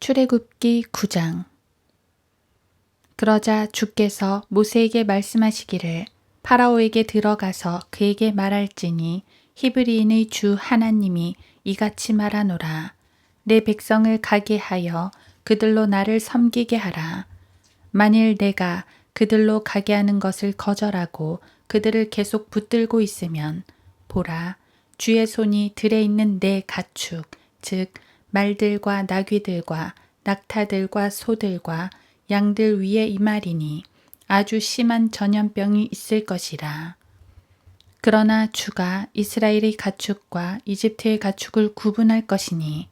출애굽기 9장. 그러자 주께서 모세에게 말씀하시기를 파라오에게 들어가서 그에게 말할지니 히브리인의 주 하나님이 이같이 말하노라. 내 백성을 가게 하여 그들로 나를 섬기게 하라. 만일 내가 그들로 가게 하는 것을 거절하고 그들을 계속 붙들고 있으면 보라, 주의 손이 들에 있는 내 가축, 즉 말들과 나귀들과 낙타들과 소들과 양들 위에 임하리니 아주 심한 전염병이 있을 것이라. 그러나 주가 이스라엘의 가축과 이집트의 가축을 구분할 것이니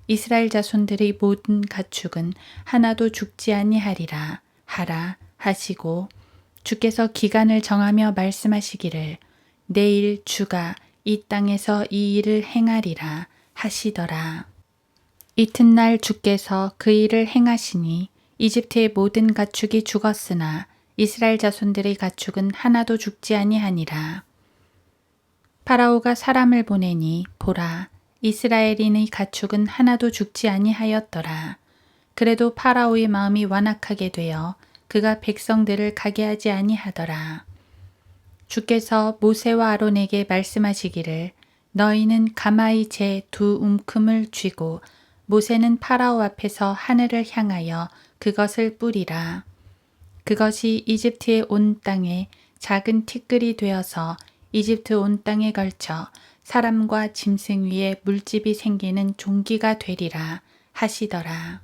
이스라엘 자손들의 모든 가축은 하나도 죽지 아니하리라 하라 하시고, 주께서 기간을 정하며 말씀하시기를 내일 주가 이 땅에서 이 일을 행하리라 하시더라. 이튿날 주께서 그 일을 행하시니 이집트의 모든 가축이 죽었으나 이스라엘 자손들의 가축은 하나도 죽지 아니하니라. 파라오가 사람을 보내니 보라, 이스라엘인의 가축은 하나도 죽지 아니하였더라. 그래도 파라오의 마음이 완악하게 되어 그가 백성들을 가게 하지 아니하더라. 주께서 모세와 아론에게 말씀하시기를 너희는 가마의 재 두 움큼을 쥐고 모세는 파라오 앞에서 하늘을 향하여 그것을 뿌리라. 그것이 이집트의 온 땅에 작은 티끌이 되어서 이집트 온 땅에 걸쳐 사람과 짐승 위에 물집이 생기는 종기가 되리라 하시더라.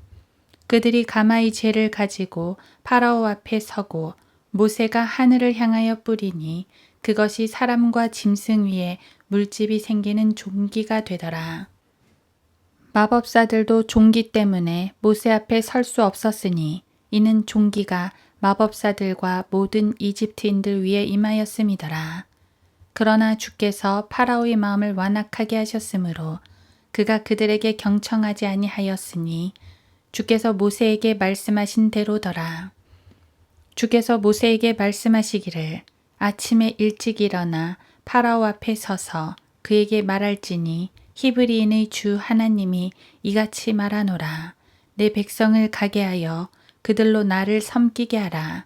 그들이 가마의 재를 가지고 파라오 앞에 서고 모세가 하늘을 향하여 뿌리니 그것이 사람과 짐승 위에 물집이 생기는 종기가 되더라. 마법사들도 종기 때문에 모세 앞에 설 수 없었으니 이는 종기가 마법사들과 모든 이집트인들 위에 임하였음이더라. 그러나 주께서 파라오의 마음을 완악하게 하셨으므로 그가 그들에게 경청하지 아니하였으니 주께서 모세에게 말씀하신 대로더라. 주께서 모세에게 말씀하시기를 아침에 일찍 일어나 파라오 앞에 서서 그에게 말할지니 히브리인의 주 하나님이 이같이 말하노라. 내 백성을 가게 하여 그들로 나를 섬기게 하라.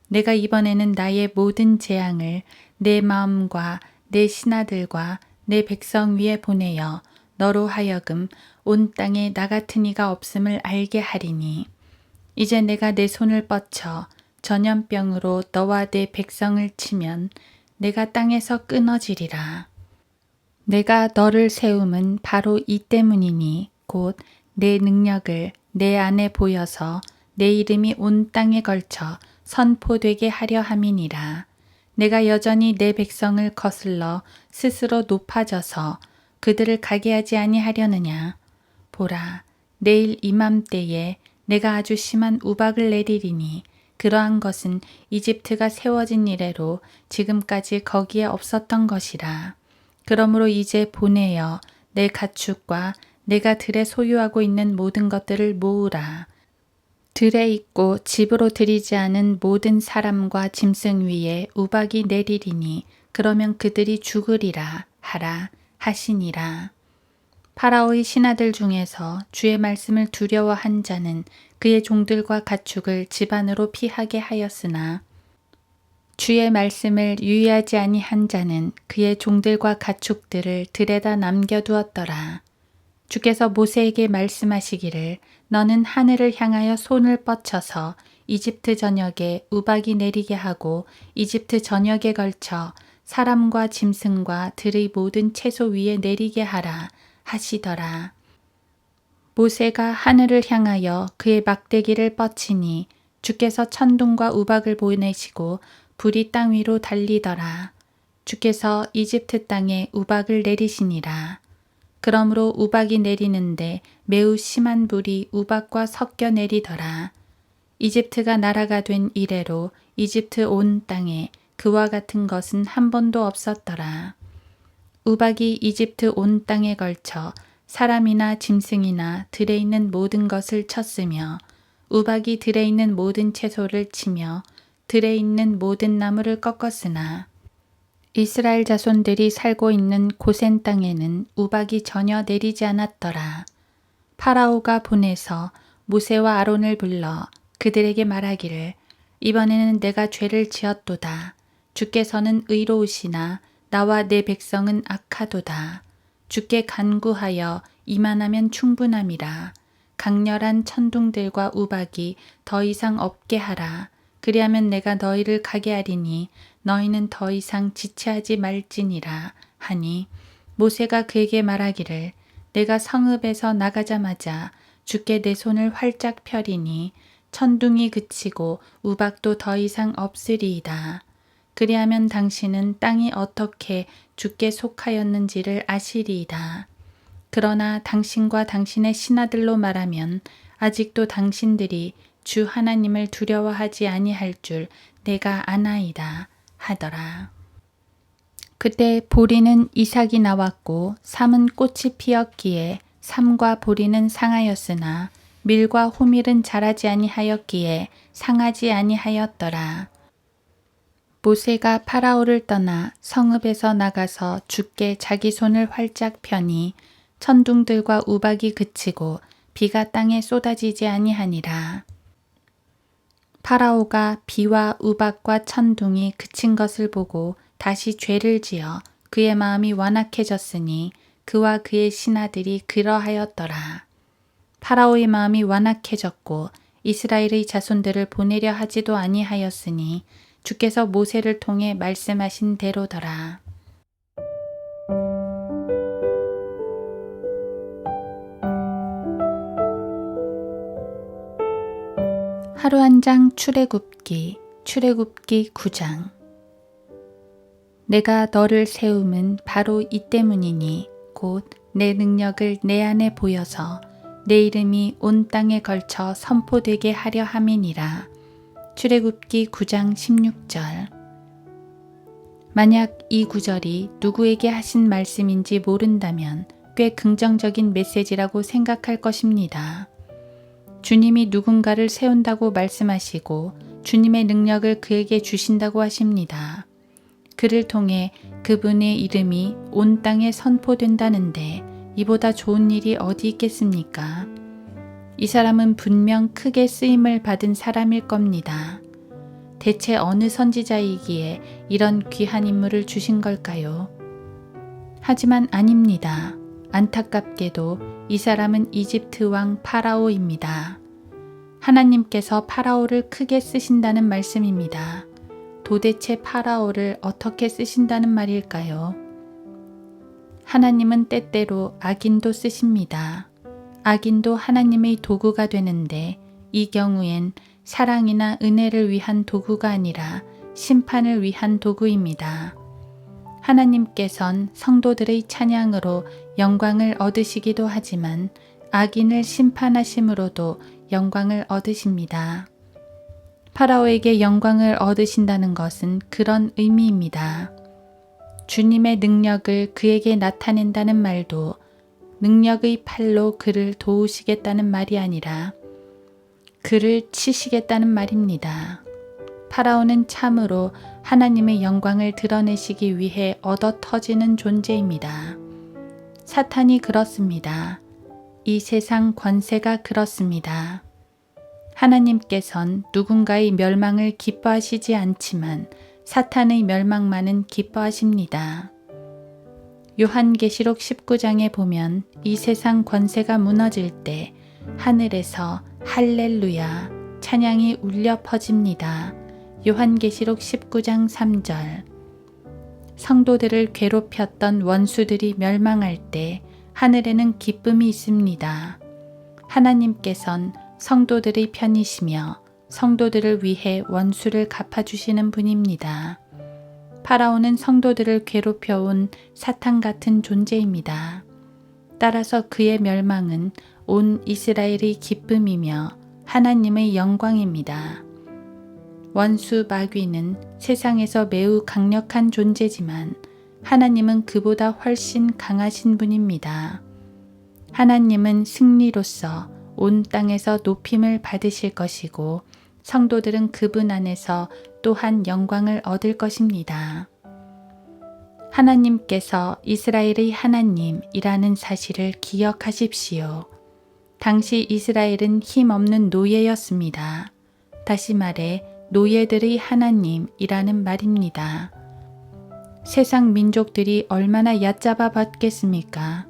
내가 이번에는 나의 모든 재앙을 내 마음과 내 신하들과 내 백성 위에 보내어 너로 하여금 온 땅에 나 같은 이가 없음을 알게 하리니 이제 내가 내 손을 뻗쳐 전염병으로 너와 내 백성을 치면 내가 땅에서 끊어지리라. 내가 너를 세움은 바로 이 때문이니 곧 내 능력을 내 안에 보여서 내 이름이 온 땅에 걸쳐 선포되게 하려 함이니라. 내가 여전히 내 백성을 거슬러 스스로 높아져서 그들을 가게 하지 아니하려느냐. 보라, 내일 이맘때에 내가 아주 심한 우박을 내리리니 그러한 것은 이집트가 세워진 이래로 지금까지 거기에 없었던 것이라. 그러므로 이제 보내어 내 가축과 내가 들에 소유하고 있는 모든 것들을 모으라. 들에 있고 집으로 들이지 않은 모든 사람과 짐승 위에 우박이 내리리니 그러면 그들이 죽으리라 하라 하시니라. 파라오의 신하들 중에서 주의 말씀을 두려워한 자는 그의 종들과 가축을 집 안으로 피하게 하였으나 주의 말씀을 유의하지 아니한 자는 그의 종들과 가축들을 들에다 남겨두었더라. 주께서 모세에게 말씀하시기를 너는 하늘을 향하여 손을 뻗쳐서 이집트 전역에 우박이 내리게 하고 이집트 전역에 걸쳐 사람과 짐승과 들의 모든 채소 위에 내리게 하라 하시더라. 모세가 하늘을 향하여 그의 막대기를 뻗치니 주께서 천둥과 우박을 보내시고 불이 땅 위로 달리더라. 주께서 이집트 땅에 우박을 내리시니라. 그러므로 우박이 내리는데 매우 심한 불이 우박과 섞여 내리더라. 이집트가 나라가 된 이래로 이집트 온 땅에 그와 같은 것은 한 번도 없었더라. 우박이 이집트 온 땅에 걸쳐 사람이나 짐승이나 들에 있는 모든 것을 쳤으며 우박이 들에 있는 모든 채소를 치며 들에 있는 모든 나무를 꺾었으나 이스라엘 자손들이 살고 있는 고센 땅에는 우박이 전혀 내리지 않았더라. 파라오가 보내서 모세와 아론을 불러 그들에게 말하기를 이번에는 내가 죄를 지었도다. 주께서는 의로우시나 나와 내 백성은 악하도다. 주께 간구하여 이만하면 충분함이라. 강렬한 천둥들과 우박이 더 이상 없게 하라. 그리하면 내가 너희를 가게 하리니 너희는 더 이상 지체하지 말지니라 하니 모세가 그에게 말하기를 내가 성읍에서 나가자마자 주께 내 손을 활짝 펴리니 천둥이 그치고 우박도 더 이상 없으리이다. 그리하면 당신은 땅이 어떻게 주께 속하였는지를 아시리이다. 그러나 당신과 당신의 신하들로 말하면 아직도 당신들이 주 하나님을 두려워하지 아니할 줄 내가 아나이다 하더라. 그때 보리는 이삭이 나왔고 삼은 꽃이 피었기에 삼과 보리는 상하였으나 밀과 호밀은 자라지 아니하였기에 상하지 아니하였더라. 모세가 파라오를 떠나 성읍에서 나가서 주께 자기 손을 활짝 펴니 천둥들과 우박이 그치고 비가 땅에 쏟아지지 아니하니라. 파라오가 비와 우박과 천둥이 그친 것을 보고 다시 죄를 지어 그의 마음이 완악해졌으니 그와 그의 신하들이 그러하였더라. 파라오의 마음이 완악해졌고 이스라엘의 자손들을 보내려 하지도 아니하였으니 주께서 모세를 통해 말씀하신 대로더라. 하루 한 장 출애굽기 9장. 내가 너를 세움은 바로 이 때문이니 곧 내 능력을 내 안에 보여서 내 이름이 온 땅에 걸쳐 선포되게 하려 함이니라. 출애굽기 9장 16절. 만약 이 구절이 누구에게 하신 말씀인지 모른다면 꽤 긍정적인 메시지라고 생각할 것입니다. 주님이 누군가를 세운다고 말씀하시고 주님의 능력을 그에게 주신다고 하십니다. 그를 통해 그분의 이름이 온 땅에 선포된다는데 이보다 좋은 일이 어디 있겠습니까? 이 사람은 분명 크게 쓰임을 받은 사람일 겁니다. 대체 어느 선지자이기에 이런 귀한 인물을 주신 걸까요? 하지만 아닙니다. 안타깝게도 이 사람은 이집트 왕 파라오입니다. 하나님께서 파라오를 크게 쓰신다는 말씀입니다. 도대체 파라오를 어떻게 쓰신다는 말일까요? 하나님은 때때로 악인도 쓰십니다. 악인도 하나님의 도구가 되는데 이 경우엔 사랑이나 은혜를 위한 도구가 아니라 심판을 위한 도구입니다. 하나님께선 성도들의 찬양으로 영광을 얻으시기도 하지만 악인을 심판하심으로도 영광을 얻으십니다. 파라오에게 영광을 얻으신다는 것은 그런 의미입니다. 주님의 능력을 그에게 나타낸다는 말도 능력의 팔로 그를 도우시겠다는 말이 아니라 그를 치시겠다는 말입니다. 파라오는 참으로 하나님의 영광을 드러내시기 위해 얻어 터지는 존재입니다. 사탄이 그렇습니다. 이 세상 권세가 그렇습니다. 하나님께선 누군가의 멸망을 기뻐하시지 않지만 사탄의 멸망만은 기뻐하십니다. 요한계시록 19장에 보면 이 세상 권세가 무너질 때 하늘에서 할렐루야 찬양이 울려 퍼집니다. 요한계시록 19장 3절. 성도들을 괴롭혔던 원수들이 멸망할 때 하늘에는 기쁨이 있습니다. 하나님께선 성도들의 편이시며 성도들을 위해 원수를 갚아주시는 분입니다. 파라오는 성도들을 괴롭혀온 사탄 같은 존재입니다. 따라서 그의 멸망은 온 이스라엘의 기쁨이며 하나님의 영광입니다. 원수 마귀는 세상에서 매우 강력한 존재지만 하나님은 그보다 훨씬 강하신 분입니다. 하나님은 승리로서 온 땅에서 높임을 받으실 것이고 성도들은 그분 안에서 또한 영광을 얻을 것입니다. 하나님께서 이스라엘의 하나님이라는 사실을 기억하십시오. 당시 이스라엘은 힘없는 노예였습니다. 다시 말해 노예들의 하나님이라는 말입니다. 세상 민족들이 얼마나 얕잡아 봤겠습니까?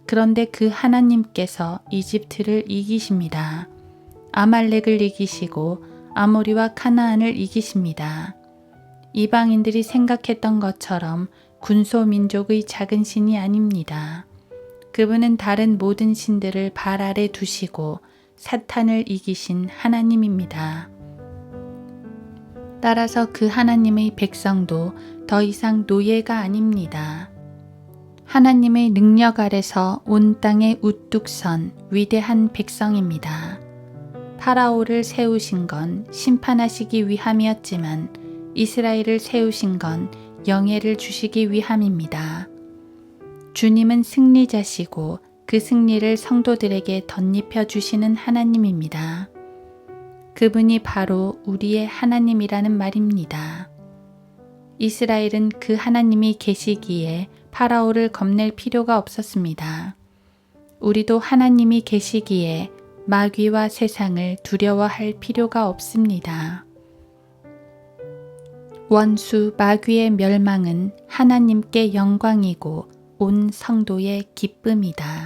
그런데 그 하나님께서 이집트를 이기십니다. 아말렉을 이기시고 아모리와 카나안을 이기십니다. 이방인들이 생각했던 것처럼 군소 민족의 작은 신이 아닙니다. 그분은 다른 모든 신들을 발 아래 두시고 사탄을 이기신 하나님입니다. 따라서 그 하나님의 백성도 더 이상 노예가 아닙니다. 하나님의 능력 아래서 온 땅에 우뚝 선 위대한 백성입니다. 파라오를 세우신 건 심판하시기 위함이었지만 이스라엘을 세우신 건 영예를 주시기 위함입니다. 주님은 승리자시고 그 승리를 성도들에게 덧입혀 주시는 하나님입니다. 그분이 바로 우리의 하나님이라는 말입니다. 이스라엘은 그 하나님이 계시기에 파라오를 겁낼 필요가 없었습니다. 우리도 하나님이 계시기에 마귀와 세상을 두려워할 필요가 없습니다. 원수 마귀의 멸망은 하나님께 영광이고 온 성도의 기쁨이다.